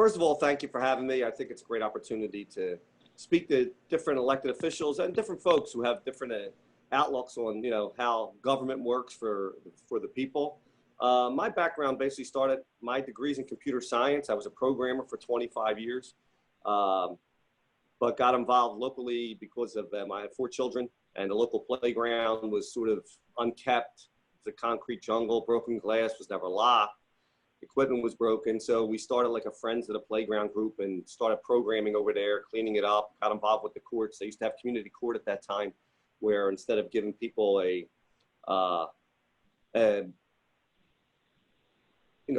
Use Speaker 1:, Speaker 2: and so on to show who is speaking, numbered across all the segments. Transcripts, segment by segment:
Speaker 1: First of all, thank you for having me. I think it's a great opportunity to speak to different elected officials and different folks who have different outlooks on, how government works for the people. My background basically started, my degrees in computer science. I was a programmer for 25 years, but got involved locally because of I had 4 children, and the local playground was sort of unkept. It was a concrete jungle, broken glass was never locked. Equipment was broken, so we started like a Friends of the Playground group and started programming over there, cleaning it up, got involved with the courts. They used to have community court at that time, where instead of giving people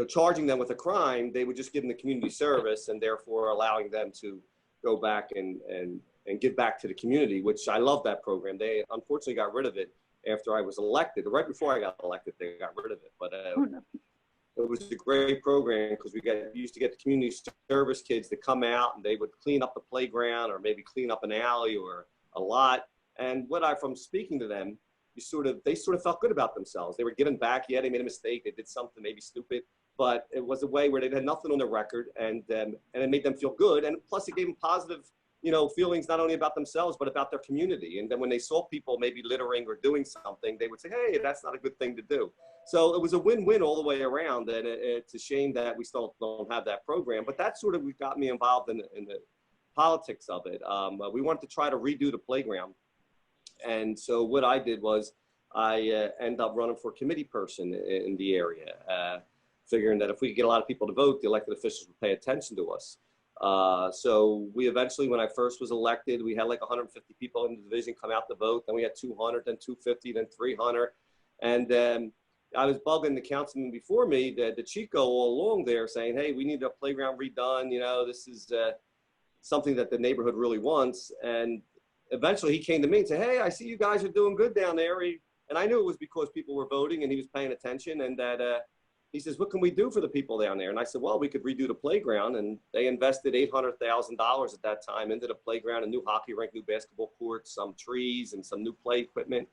Speaker 1: charging them with a crime, they would just give them the community service, and therefore allowing them to go back and give back to the community, which I love that program. They unfortunately got rid of it after I was elected. Right before I got elected, they got rid of it, but it was a great program because we used to get the community service kids to come out, and they would clean up the playground or maybe clean up an alley or a lot. And from speaking to them, they sort of felt good about themselves. They were giving back. Yeah, they made a mistake. They did something maybe stupid, but it was a way where they had nothing on their record, and it made them feel good. And plus it gave them positive, feelings not only about themselves, but about their community. And then when they saw people maybe littering or doing something, they would say, hey, that's not a good thing to do. So it was a win-win all the way around. And it's a shame that we still don't have that program, but that sort of got me involved in the politics of it. We wanted to try to redo the playground. And so what I did was I ended up running for committee person in the area, figuring that if we could get a lot of people to vote, the elected officials would pay attention to us. So we eventually, when I first was elected, we had like 150 people in the division come out to vote. Then we had 200, then 250, then 300. And I was bugging the councilman before me, the Chico, all along there saying, hey, we need a playground redone. This is something that the neighborhood really wants. And eventually he came to me and said, hey, I see you guys are doing good down there. And I knew it was because people were voting and he was paying attention, and that he says, what can we do for the people down there? And I said, well, we could redo the playground. And they invested $800,000 at that time into the playground, a new hockey rink, new basketball courts, some trees, and some new play equipment.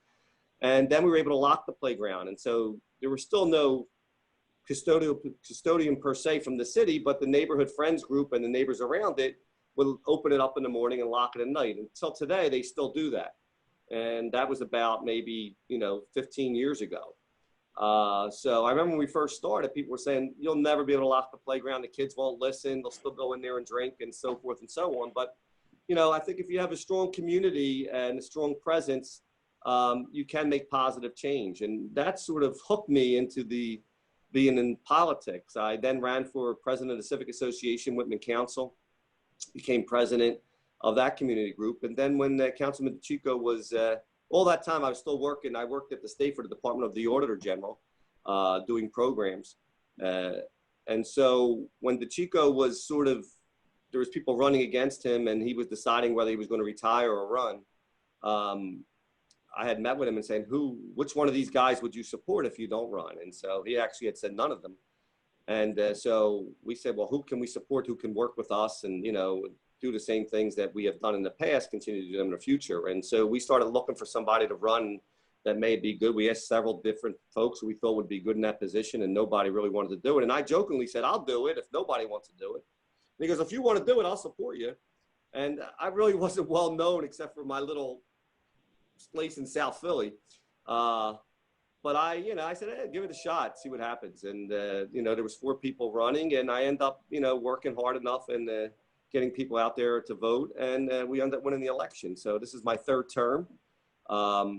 Speaker 1: And then we were able to lock the playground. And so there was still no custodian per se from the city, but the neighborhood friends group and the neighbors around it would open it up in the morning and lock it at night. Until today, they still do that. And that was about maybe, 15 years ago. So I remember when we first started, people were saying, you'll never be able to lock the playground. The kids won't listen. They'll still go in there and drink and so forth and so on. But, I think if you have a strong community and a strong presence, you can make positive change. And that sort of hooked me into being in politics. I then ran for president of the Civic Association, Whitman Council, became president of that community group. And then when Councilman Chico was, all that time I was still working. I worked at the state for the Department of the Auditor General, doing programs. And so when DeChico was there was people running against him and he was deciding whether he was going to retire or run, I had met with him and saying, which one of these guys would you support if you don't run? And so he actually had said none of them. And so we said, well, who can we support, who can work with us and, do the same things that we have done in the past, continue to do them in the future. And so we started looking for somebody to run that may be good. We asked several different folks who we thought would be good in that position, and nobody really wanted to do it. And I jokingly said, I'll do it if nobody wants to do it. And he goes, if you want to do it, I'll support you. And I really wasn't well known except for my little place in South Philly. But I said, hey, give it a shot, see what happens. And, there was 4 people running, and I end up, working hard enough and getting people out there to vote, and we ended up winning the election. So this is my 3rd term.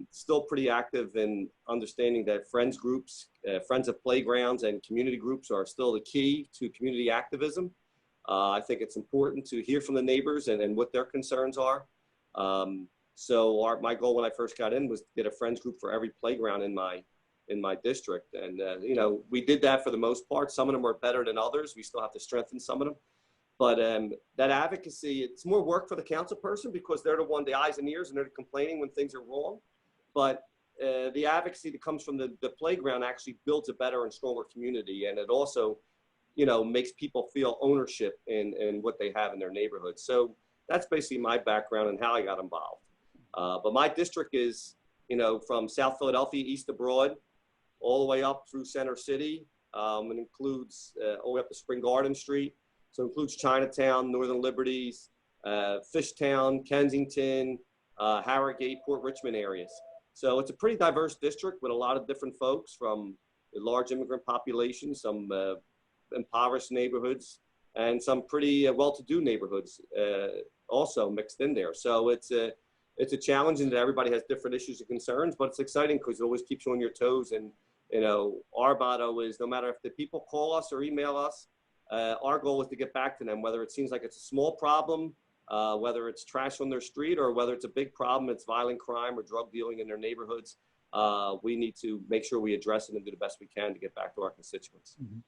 Speaker 1: Still pretty active in understanding that friends groups, friends of playgrounds and community groups are still the key to community activism. I think it's important to hear from the neighbors and what their concerns are. So my goal when I first got in was to get a friends group for every playground in my district. And, we did that for the most part. Some of them are better than others. We still have to strengthen some of them. But that advocacy, it's more work for the council person because they're the eyes and ears, and they're complaining when things are wrong. But the advocacy that comes from the playground actually builds a better and stronger community. And it also, makes people feel ownership in what they have in their neighborhood. So that's basically my background and how I got involved. But my district is, from South Philadelphia, east of Broad, all the way up through Center City. It includes all the way up to Spring Garden Street. So it includes Chinatown, Northern Liberties, Fishtown, Kensington, Harrogate, Port Richmond areas. So it's a pretty diverse district with a lot of different folks from a large immigrant population, some impoverished neighborhoods, and some pretty well-to-do neighborhoods also mixed in there. So it's a challenge in that everybody has different issues and concerns, but it's exciting because it always keeps you on your toes. And you know, our motto is no matter if the people call us or email us, our goal is to get back to them, whether it seems like it's a small problem, whether it's trash on their street, or whether it's a big problem, it's violent crime or drug dealing in their neighborhoods. We need to make sure we address it and do the best we can to get back to our constituents.
Speaker 2: Mm-hmm.